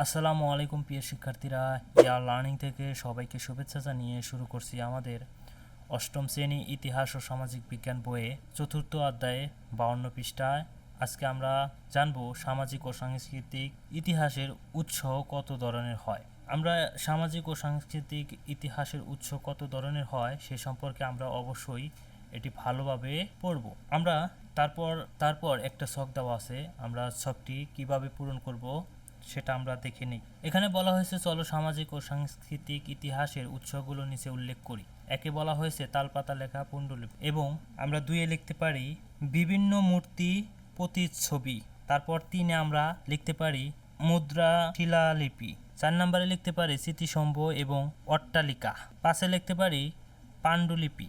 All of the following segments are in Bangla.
আসসালামু আলাইকুম প্রিয় শিক্ষার্থীরা, ইয়ার লার্নিং থেকে সবাইকে শুভেচ্ছা জানিয়ে শুরু করছি আমাদের অষ্টম শ্রেণী ইতিহাস ও সামাজিক বিজ্ঞান বইয়ে চতুর্থ অধ্যায়ে 52 পৃষ্ঠায়। আজকে আমরা জানব সামাজিক ও সাংস্কৃতিক ইতিহাসের উৎস কত ধরনের হয়। আমরা সামাজিক ও সাংস্কৃতিক ইতিহাসের উৎস কত ধরনের হয় সে সম্পর্কে আমরা অবশ্যই এটি ভালোভাবে পড়ব। আমরা তারপর একটা ছক দেওয়া আছে, আমরা ছকটি কিভাবে পূরণ করব সেটা আমরা দেখে নিই। এখানে বলা হয়েছে চলো সামাজিক ও সাংস্কৃতিক ইতিহাসের উৎসগুলো নিচে উল্লেখ করি। একে বলা হয়েছে তালপাতা লেখা পাণ্ডুলিপি, এবং আমরা দুইয়ে লিখতে পারি বিভিন্ন মূর্তি প্রতিচ্ছবি। তারপর তিনে আমরা লিখতে পারি মুদ্রা শিলালিপি। 4 নম্বরে লিখতে পারি স্মৃতিস্তম্ভ এবং অট্টালিকা। 5-এ লিখতে পারি পাণ্ডুলিপি।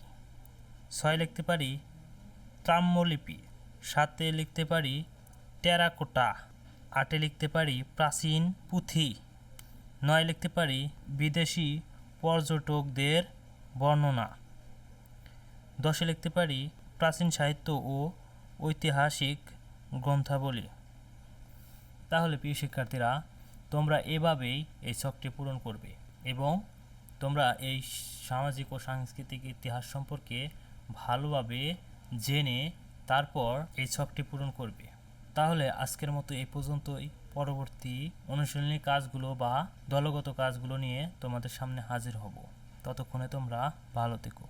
6 লিখতে পারি তাম্রলিপি। 7-এ লিখতে পারি টেরাকোটা। 8-এ লিখতে পারি প্রাচীন পুঁথি। 9 লিখতে পারি বিদেশি পর্যটকদের বর্ণনা। 10-এ লিখতে পারি প্রাচীন সাহিত্য ও ঐতিহাসিক গ্রন্থাবলী। তাহলে প্রিয় শিক্ষার্থীরা, তোমরা এভাবেই এই ছকটি পূরণ করবে এবং তোমরা এই সামাজিক ও সাংস্কৃতিক ইতিহাস সম্পর্কে ভালোভাবে জেনে তারপর এই ছকটি পূরণ করবে। তাহলে আজকের মতো এই পর্যন্তই। পরবর্তী অনুশীলনী কাজগুলো বা দলগত কাজগুলো নিয়ে তোমাদের সামনে হাজির হব। ততক্ষণে তোমরা ভালো থেকো।